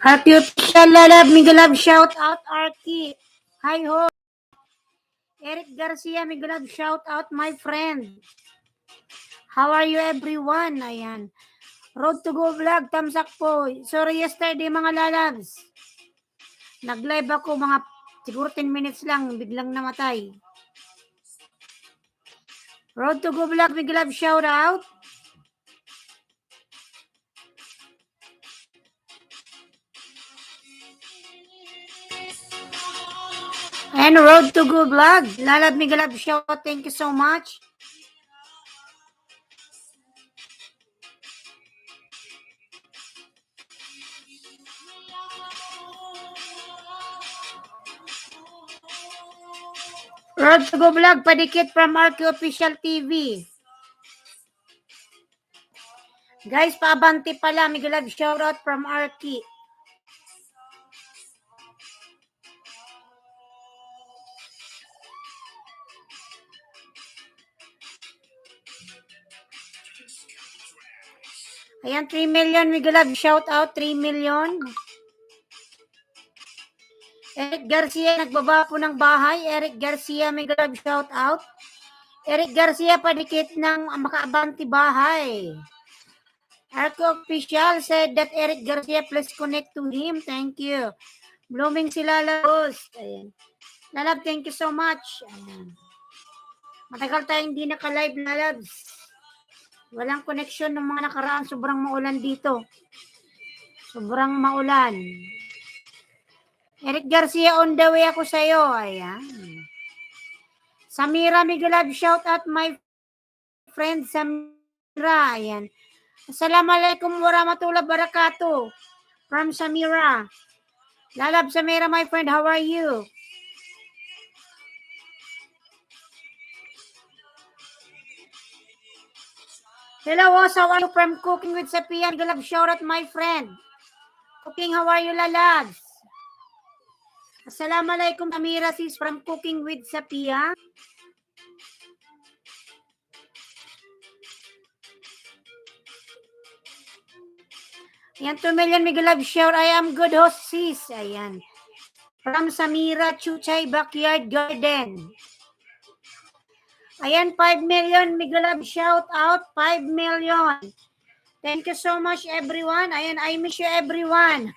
Arky official, lalab, Miguelab, shout out Arky. Hi ho. Eric Garcia, Miguelab, shout out my friend. How are you everyone? Ayan. Road to Go Vlog, thumbs up po. Sorry yesterday mga lalabs. Nag-live ako mga siguro 10 minutes lang, biglang namatay. Road to Go Vlog, Miguelab, shout out. And Road to Go Vlog, lalab, Miguelab, shout out. Thank you so much. Road to Go Vlog, padikit from Arky Official TV. Guys, paabanti pala. Miguelab, shout out from Arky. Ayan, 3 million. Miguelab, shout out. 3 million. Eric Garcia, nagbaba po ng bahay. Eric Garcia, Miguelab, shout out. Eric Garcia, padikit ng makaabanti bahay. Arco Official said that Eric Garcia, please connect to him. Thank you. Blooming si Lalabos. Ayan. Lalab, thank you so much. Ayan. Matagal tayong hindi naka-live, Lalabs. Walang connection ng mga nakaraan. Sobrang maulan dito. Sobrang maulan. Eric Garcia, on the way ako sa'yo. Ayan. Samira Miguelab, shout out my friend Samira. Ayan. Assalamualaikum warahmatullahi wabarakatuh. From Samira. Lalab Samira, my friend, how are you? Hello, how are you from Cooking with Sapia? Miguelab, shout out my friend. Cooking, how are you, Lalabs? Assalamualaikum, Samira, sis, from Cooking with Sapia. Ayan, 2 million, Miguelab, shout. I am good host, sis. Ayan. From Samira Chuchay Backyard Garden. Ayan, 5 million, Miguelab, shout out. 5 million. Thank you so much, everyone. Ayan, I miss you, everyone.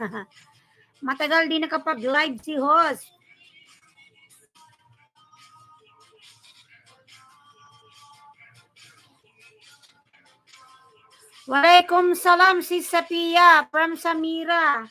Matagal din nakapag-live si host. Walaikum salam, si Sapia from Samira.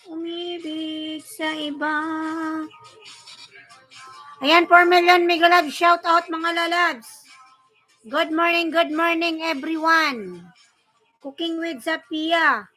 Umibig sa iba. Ayan, 4 million, Miguelab, shout out mga lalabs. Good morning, everyone. Cooking with Sapia.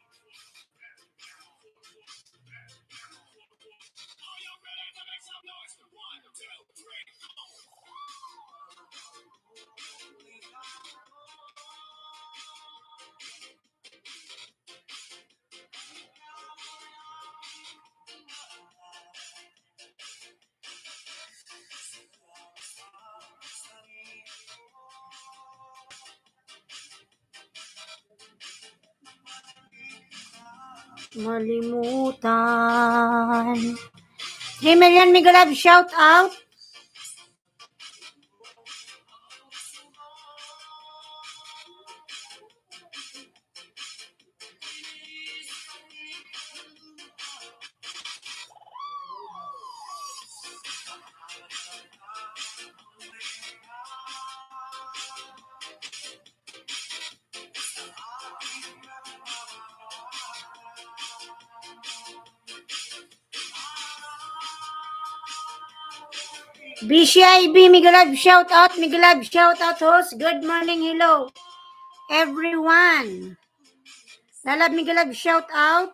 Malimutan. 3 million, Miguelab, shout out. BCIB, Miguelab, shout out. Miguelab, shout out, host. Good morning, hello, everyone. Lalab, Miguelab, shout out.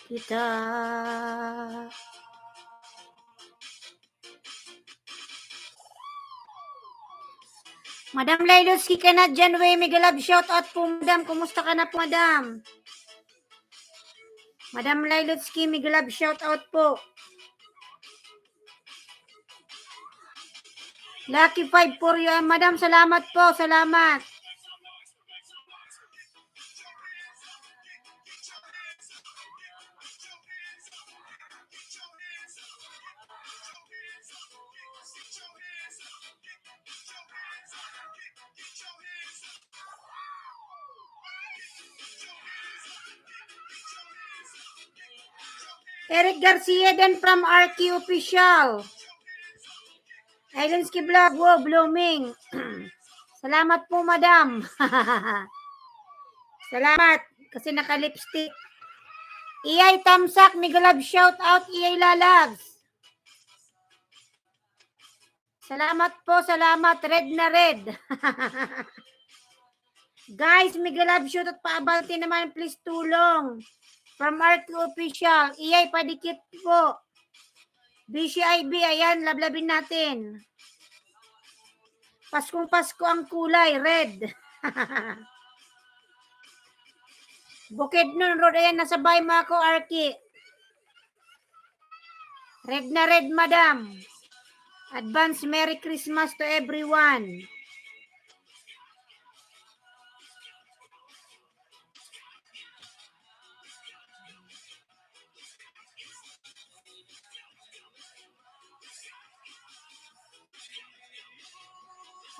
kita. Madam Lailoski ka na dyan, way. Mega love shout out po, madam. Kumusta ka na po, madam? Madam Lailoski, mega love shout out po. Lucky 5 for you, madam. Salamat po, salamat. Eric Garcia then from RQ Official. Islandsky Vlog, wow, blooming. Salamat po, madam. Salamat, kasi naka-lipstick. Iyay Tamsak, mega love shout out, Iyay Lalabs. Salamat po, salamat. Red na red. Guys, mega love shout out, paabante naman, please tulong. From RQ Official, Iyay padikit po. BCIB, ayan, lablabin natin. Paskong Pasko ang kulay, red. Bukidnon Road, ayan, nasa bahay mo ako, Arki. Red na red, madam. Advance Merry Christmas to everyone.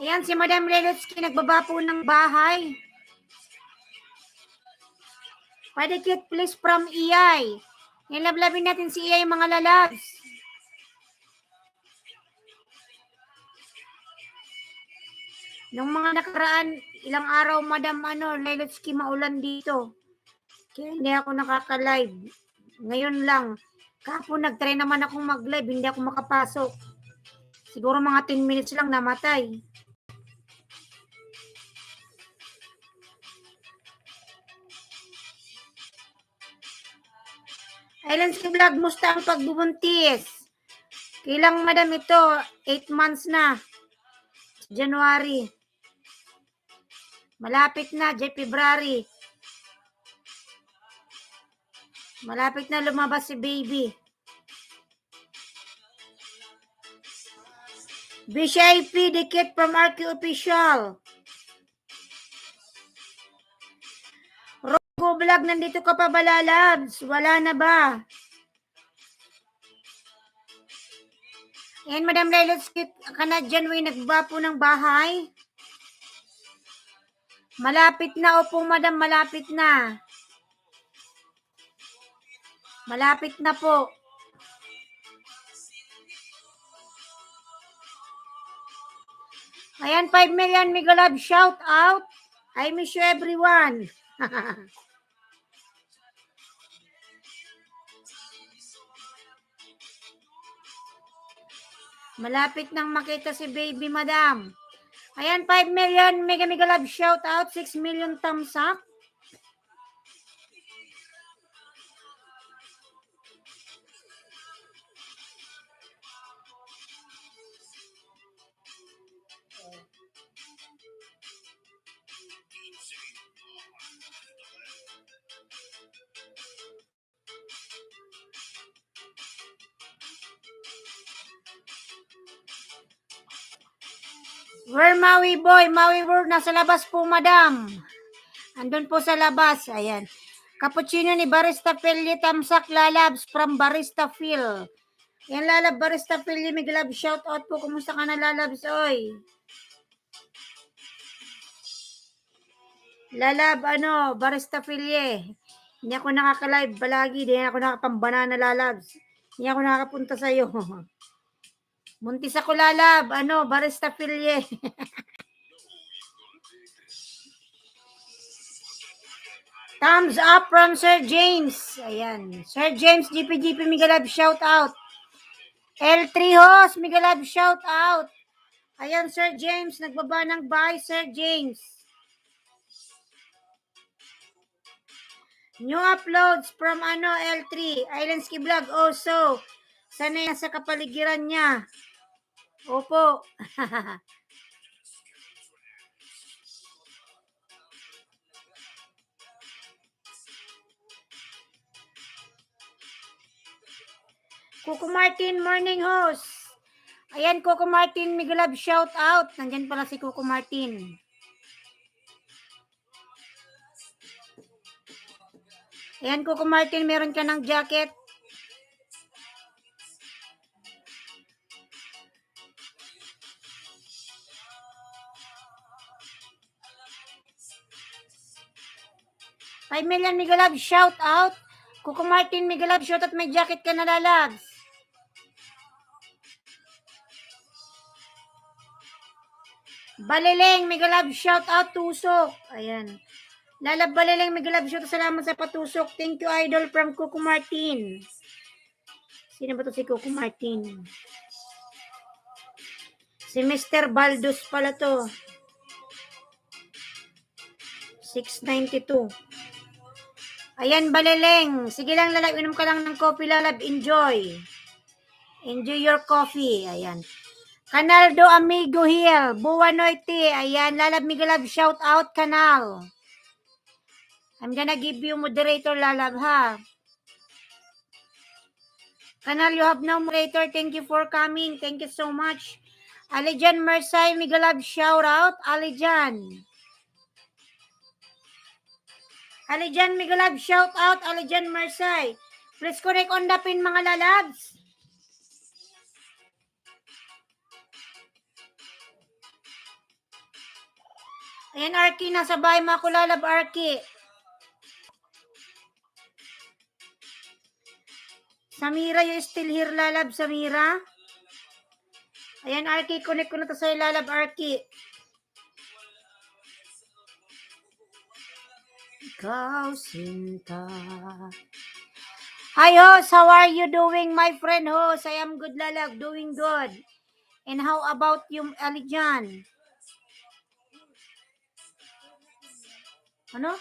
Ayan, si Madam Lelotsky, nagbaba po ng bahay. Padikit please from Iyay. Nilablabin natin si Iyay, mga lalabs. Nung mga nakaraan, ilang araw, Madam Lelotsky, maulan dito. Kaya hindi ako nakaka-live. Ngayon lang. Kapon nag-try naman akong mag-live, hindi ako makapasok. Siguro mga 10 minutes lang namatay. Islandsky Vlog, musta ang pagbubuntis? Kailang, madam, ito? 8 months na. January. Malapit na, February. Malapit na lumabas si baby. BCIP, dikit from RQ Official. Rogo Vlog, nandito ka pa ba, lalabs? Wala na ba? Yan, Madam Lelotsky, ka na dyan, way, nagbaba po ng bahay. Malapit na, opo, madam, malapit na. Malapit na po. Ayan, 5 million mega love shout out. I miss you everyone. Malapit nang makita si baby, madam. Ayan, 5 million mega love shout out. 6 million thumbs up. Where Maui boy? Maui World, nasa labas po, madam. Andun po sa labas. Ayan. Cappuccino ni Barista Philly, Tamsak Lalabs from Barista Phil. Yan, Lalab, Barista Philly, may love shout out po. Kumusta ka na, Lalabs, oy? Lalab, Barista Philly. Hindi ako nakaka-live palagi. Hindi ako nakapambanana, Lalabs. Hindi ako nakakapunta sa'yo. Muntis ako, Lalab. Barista Philly. Thumbs up from Sir James. Ayan. Sir James, GPGP, mega love shout out. L3 Host, mega love shout out. Ayan, Sir James, nagbaba ng bahay, Sir James. New uploads from L3, Islandski Vlog also. Sana yan sa kapaligiran niya. Opo. Coco Martin, morning host. Ayan, Coco Martin, Miguelab, shout out. Nandyan pala si Coco Martin. Ayan, Coco Martin, meron ka ng jacket. $5 million, Miguelab, shout out. Coco Martin, Miguelab, shout out. May jacket ka na, lalabs. Balileng, Miguelab, shout out. Tusok. Ayan. Lalab Balileng, Miguelab, shout out. Salamat sa patusok. Thank you, idol, from Coco Martin. Sino ba to si Coco Martin? Si Mr. Baldos pala to. 692. Ayan, Balileng. Sige lang, lalab. Inom ka lang ng coffee, lalab. Enjoy. Enjoy your coffee. Ayan. Canal do Amigo Hill. Buwan Noite. Ayan, lalab, Miguelab, shout out, Canal. I'm gonna give you moderator, lalab, ha? Canal, you have no moderator. Thank you for coming. Thank you so much. Alijan Mersay, Miguelab, shout out. Alijan. Alijan, Miguelab, shout out. Alijan Mersay. Please connect on the pin, mga lalabs. Ayan, Arky, nasa bahay mo ako, lalab, Arky. Samira, you still here, lalab, Samira? Ayan, Arky, connect ko na to sa'yo, lalab, Arky. Ikaw, sinta. Hi, host. How are you doing, my friend, host? I am good, lalab, doing good. And how about you, Alijan? Ano?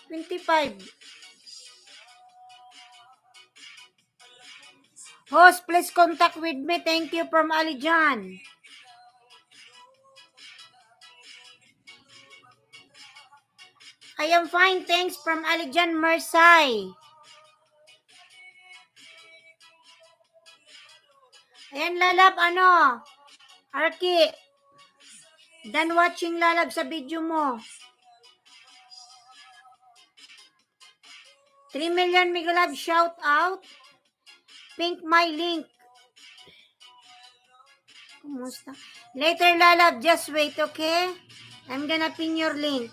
25. Host, please contact with me. Thank you from Alijan. I am fine. Thanks from Alijan Mersay. Ayan, lalab, Arky. Done watching, lalab, sa video mo. 3 million, Miguelab, shout out. Pink my link. Kumusta? Later, lalab, just wait, okay? I'm gonna pin your link.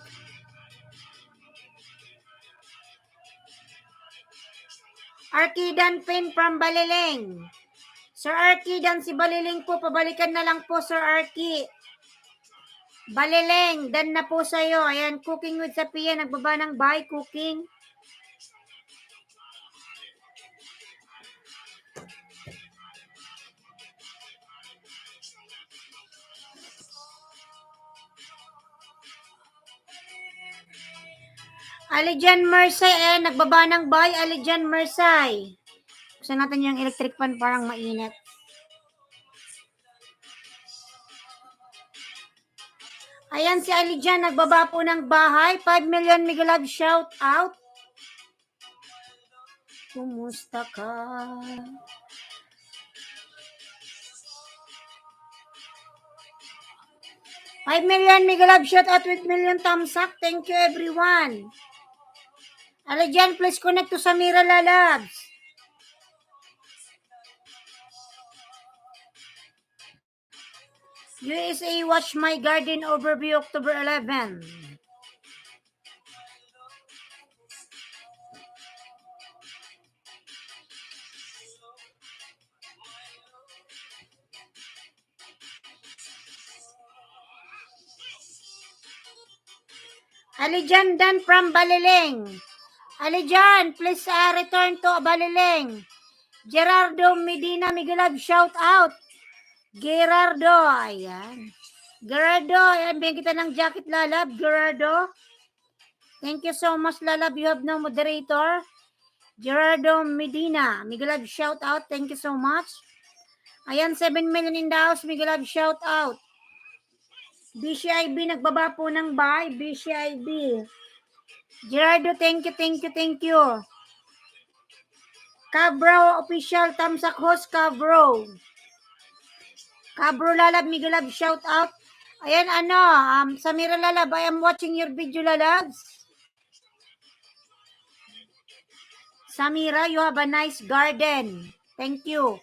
Arky Dan pin from Balileng. Sir Arky Dan, si Balileng po, pabalikan na lang po, Sir Arky. Balileng, dan na po sa'yo. Ayan, cooking with Sapia, nagbaba ng bahay, cooking. Alijan Mersay, nagbaba ng bahay, Alijan Mersay. Buksan natin yung electric fan, parang mainit. Ayan si Alijan, nagbaba po ng bahay. 5 million, Miguelab, shout out. Kumusta ka? $5 million, Miguelab, shout out with million thumbs up. Thank you, everyone. Alijan, please connect to Samira, lalabs. USA Watch My Garden Overview, October 11. Alijan Dan from Balileng. Alijan, please return to Balileng. Gerardo Medina, Miguelab, shout out. Gerardo, ayan. Gerardo, ayan, bigyan kita ng jacket, lalab. Gerardo. Thank you so much, Lalab. You have no moderator. Gerardo Medina, Miguelab shout out. Thank you so much. Ayan, 7 million in the house. Miguelab shout out. BCIB, nagbaba po ng buy. BCIB. Gerardo, thank you, thank you, thank you. Cabro official, Tamsak host, Cabro. Cabro Lalab, Miguelab shout out. Ayan, Samira Lalab, I am watching your video, Lalabs. Samira, you have a nice garden. Thank you.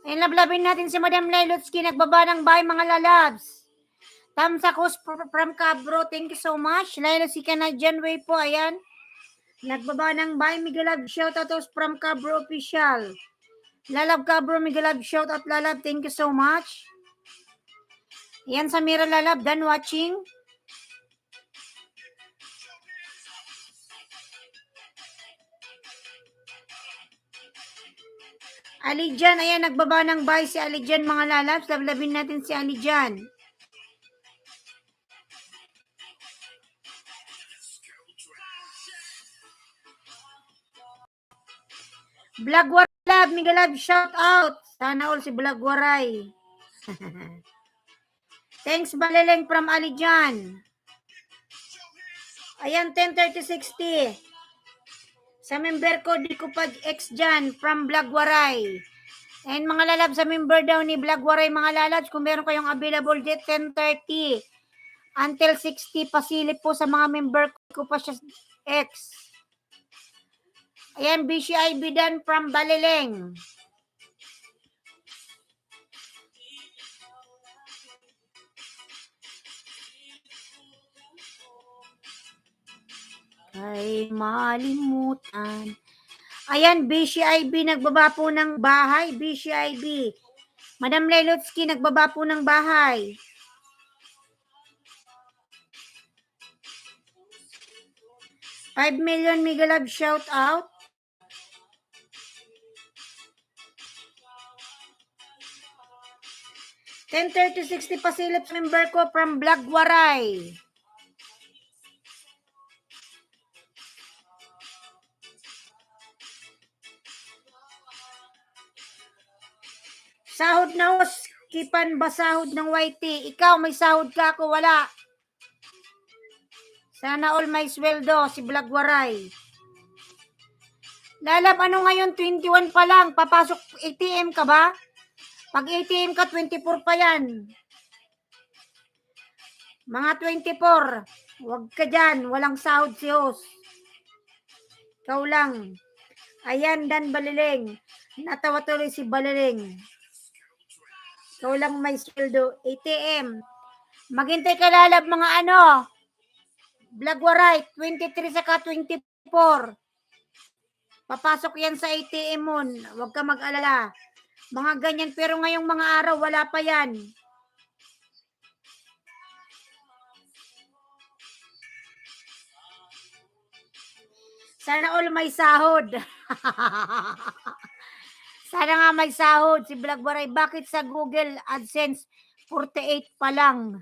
Ayan, lablabin natin si Madam Lelotsky. Nagbaba ng bahay, mga Lalabs. Tamsakos from Cabro. Thank you so much. Lelotsky Canadian Way po. Ayan. Nagbaba ng bahay. Miguelab shoutout from Cabro official. Lalab Cabro, Miguelab shoutout Lalab. Thank you so much. Ayan, Samira Lalab. Done watching. Alijan, ayan, nagbaba ng buy si Alijan, mga Lalabs. Lablabin natin si Alijan. Blagwaray Lab, Miguelab, shout out. Sana all si Blagwaray. Thanks, Baleleng from Alijan. Ayan, 103060. Sa member ko, di ko pag-ex dyan from Blagwaray. And mga Lalabs, sa member daw ni Blagwaray, mga Lalabs, kung meron kayong available dito, 1030 until 60, pasilip po sa mga member ko pa siya ex. Ayan, BCIB dan from Balileng. Ay malimutan. Ayan, BCIB nagbaba po ng bahay. BCIB. Madam Lelotsky nagbaba po ng bahay. $5 million Miguelab shout out. $103060 pasilip member ko from Blagwaray. Sahod na hos, kipan ba sahod ng YT? Ikaw, may sahod ka, ako wala. Sana all may sweldo, si Blagwaray. Lalab, ano ngayon, 21 pa lang, papasok ATM ka ba? Pag ATM ka, 24 pa yan. Mga 24, wag ka dyan, walang sahod si host. Ikaw lang. Ayan, Dan Balileng. Natawa tuloy si Balileng. Ikaw lang may sweldo. ATM. Maghintay ka, Lalab, mga Blagwaray, 23 saka 24. Papasok yan sa ATM mo. Huwag ka mag-alala. Mga ganyan, pero ngayong mga araw, wala pa yan. Sana all may sahod. Sana nga may sahod si Blagwaray. Bakit sa Google AdSense 48 pa lang?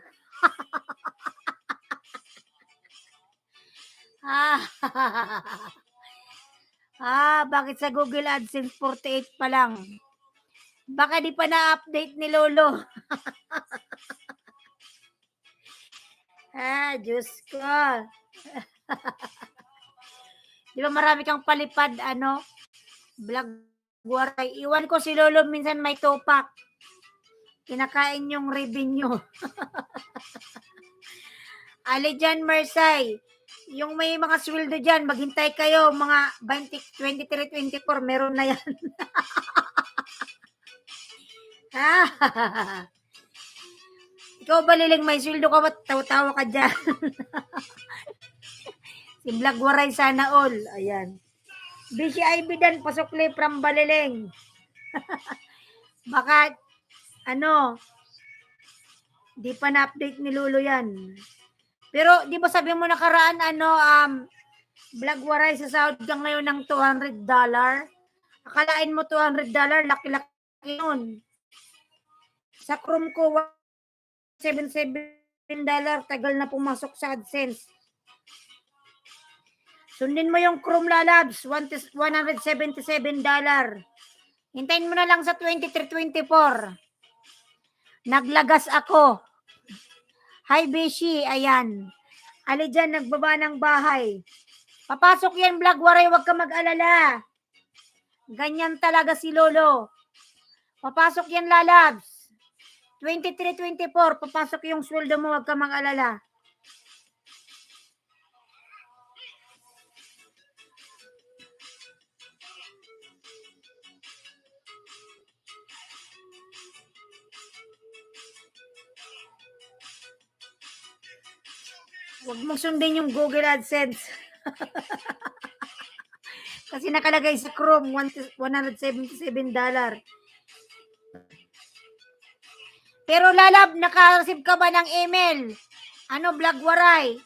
Bakit sa Google AdSense 48 pa lang? Baka di pa na-update ni Lolo. Diyos ko. Di ba marami kang palipad, Blagwaray. Iwan ko si Lolo minsan may topak. Kinakain yung revenue. Alijan Mersay. Yung may mga sweldo dyan, maghintay kayo, mga 23, 24, meron na yan. Ikaw Balileng, may sweldo ka ba? Tawa-tawa ka dyan. Si Blagwaray sana all. Ayan. BCIB dan, pasukli from Balileng. Baka, di pa na-update ni Lolo yan. Pero, di ba sabi mo nakaraan, Blagwaray, sa sahod ka ngayon ng $200. Akalain mo $200, laki-laki yun. Sa Chrome ko, $77. Tagal na pumasok sa AdSense. Sundin mo yung Chrome lalabs, $177. Hintayin mo na lang sa 2324. Naglagas ako. Hi, Beshi. Ayan. Ali dyan, nagbaba ng bahay. Papasok yan, Vlog Waray. Huwag ka mag-alala. Ganyan talaga si Lolo. Papasok yan, lalabs. 2324. Papasok yung sweldo mo. Huwag ka mag-alala. Huwag mong sundin yung Google AdSense. Kasi nakalagay sa Chrome, $177. Pero lalab, naka-receive ka ba ng email? Ano, Vlog Waray?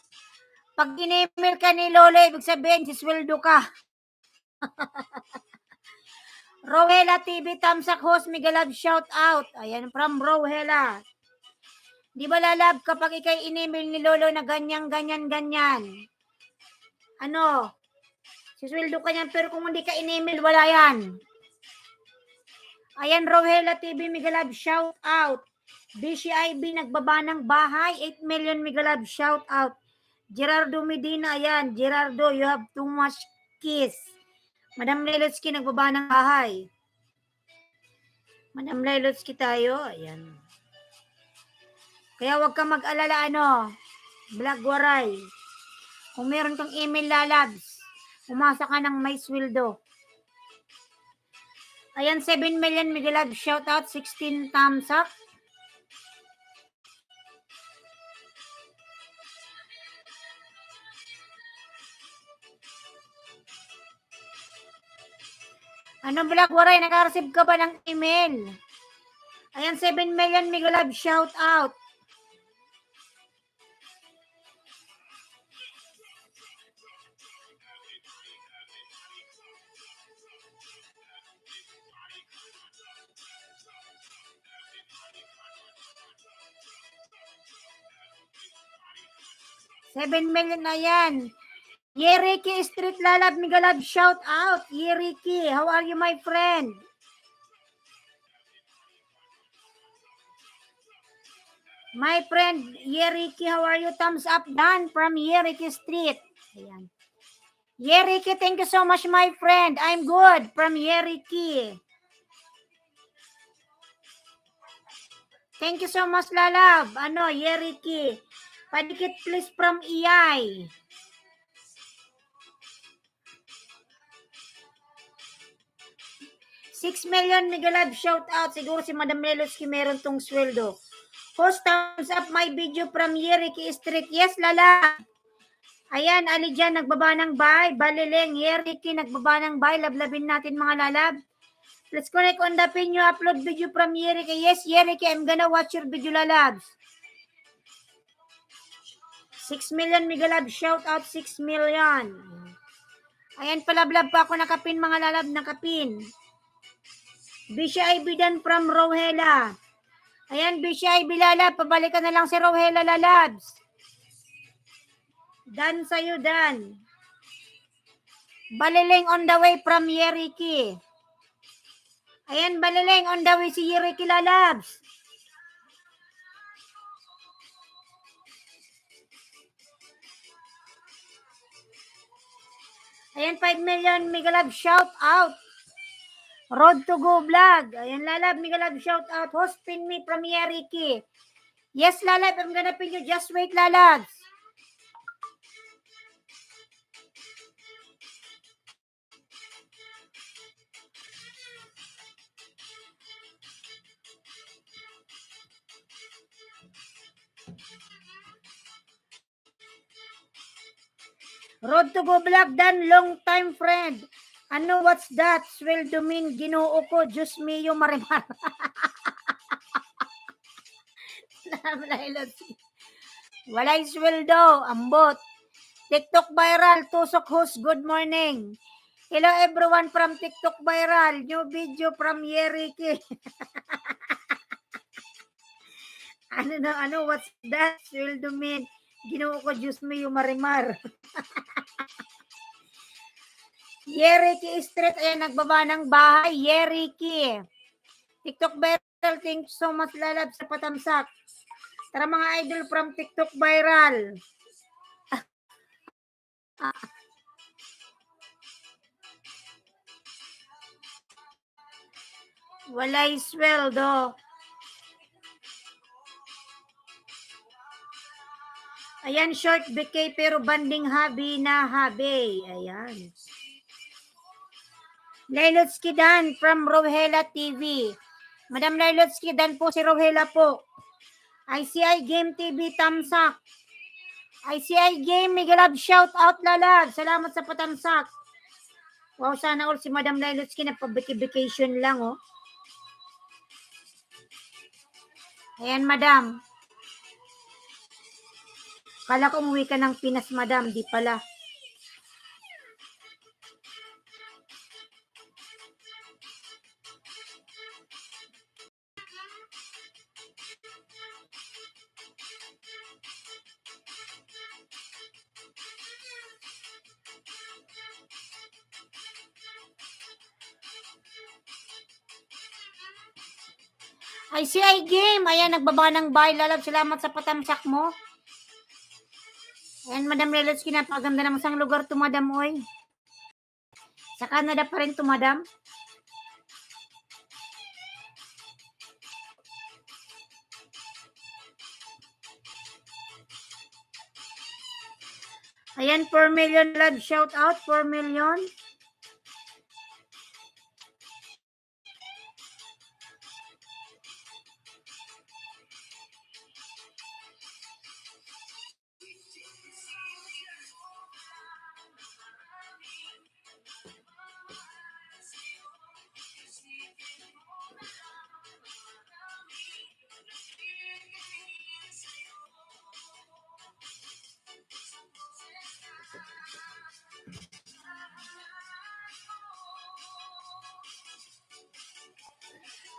Pag in-email ka ni Lolo, ibig sabihin, sisweldo ka. Rohela TV, Tamsak Host, Migalab, shout out. Ayan, from Rohela. Di ba lalab, kapag ikay in-email ni Lolo na ganyan, ano, sisweldo ka yan, pero kung hindi ka in-email, wala yan. Ayan, Rohela TV, Migalab, shout out. BCIB, nagbaba ng bahay, 8 million, Migalab, shout out. Gerardo Medina, ayan, Gerardo, you have too much kiss. Madam Lelotsky, nagbaba ng bahay. Madam Lelotsky tayo, ayan. Kaya wag ka mag-alala, Vlog Waray. Kung meron kang email lalabs, umasa ka ng may sweldo. Ayan, 7 million, Migalab, shout out, 16 thumbs up. Ano, Vlog Waray, naka-receive ka ba ng email? Ayan, 7 million, Migalab, shout out. $7 million na yan. Yeriki Street Lalab, Migalab, shout out. Yeriki, how are you, my friend? My friend, Yeriki, how are you? Thumbs up, Dan, from Yeriki Street. Ayan. Yeriki, thank you so much, my friend. I'm good, from Yeriki. Thank you so much, Lalab. Yeriki. Padikit, please, from EI. $6 million, Migalab, shout out. Siguro si Madam Lelotsky meron tong sweldo. Host, thumbs up my video from Yeriki Street. Yes, Lala. Ayan, Ali dyan, nagbaba ng bahay. Balileng, Yeriki, nagbaba ng bahay. Lablabin natin, mga lalab. Let's connect on the pin. You upload video from Yeriki. Yes, Yeriki, I'm gonna watch your video, lalabs. 6 million, Migalab, shout out, 6 million. Ayan, palablab pa ako nakapin, mga lalab, nakapin. BCIB Dan from Rohela. Ayan, BCIB lalab, pabalikan na lang si Rohela, lalabs. Dan sa'yo, Dan. Baliling on the way from Yeriki. Ayan, Baliling on the way si Yeriki, lalabs. Ayan, 5 million, Migalab, shout out. Road to go vlog. Ayan, lalab, Migalab, shout out. Host, pin me from Yeriki. Yes, lalab, I'm gonna pin you. Just wait, lalabs. Road to go vlog, Dan, long time friend. What's that? Sweldo mean, ginoo ko, Diyos mio, marimar. Walay sweldo, ambot. TikTok viral, tusok host, good morning. Hello everyone from TikTok viral, new video from Yeriki. What's that? Sweldo men. Ginoo ko, Diyos mo yung marimar. Yeriki Street, ayan, nagbaba ng bahay. Yeriki. TikTok viral, thank you so much, lalab sa patamsak. Tara mga idol from TikTok viral. Walay sweldo. Ayan, short BK pero banding habi na habi. Ayan. Lailotsky Dan from Rohela TV. Madam Lailotsky Dan po si Rohela po. ICI Game TV tamsak. ICI Game, mega love shout out lalab. Salamat sa patamsak. Wow, sana all si Madam Lailotsky na pa-vacation lang oh. Ayan, madam. Kala ko umuwi ka ng Pinas, madam. Di pala. ICI Game. Ayan, nagbaba ng bahay. Lalab, salamat sa patamsak mo. Ayan, Madam Lailotsky, napaganda naman sang lugar to, madam, oy. Sa Canada pa rin to, madam. Ayan, 4 million love shout out. 4 million.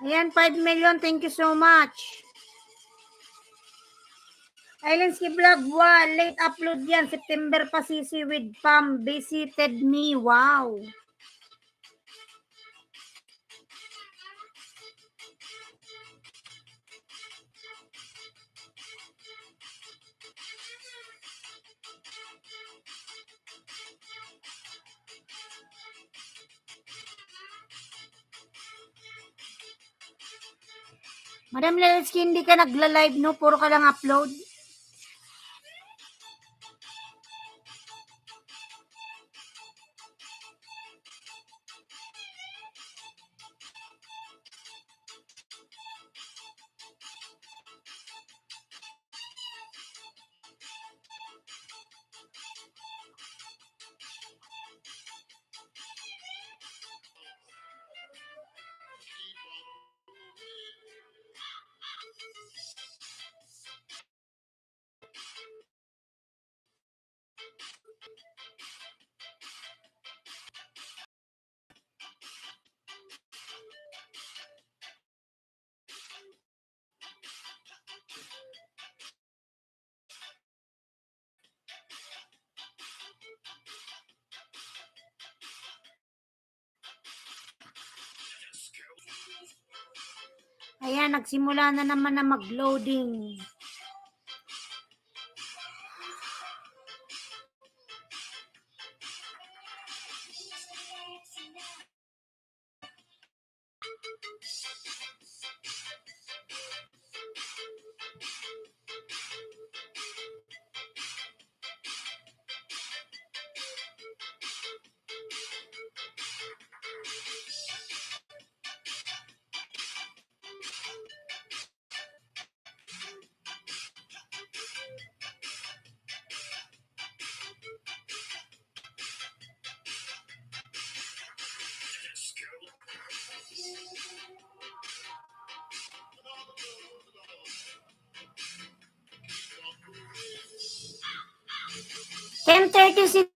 Ayan, 5 million. Thank you so much. Islandsky Vlog 1. Late upload yan. September pa sisi with Pam. Visited me. Wow. Madam Lailotsky, hindi ka nagla-live, no? Puro ka lang upload. Ayan, nagsimula na naman na mag-loading.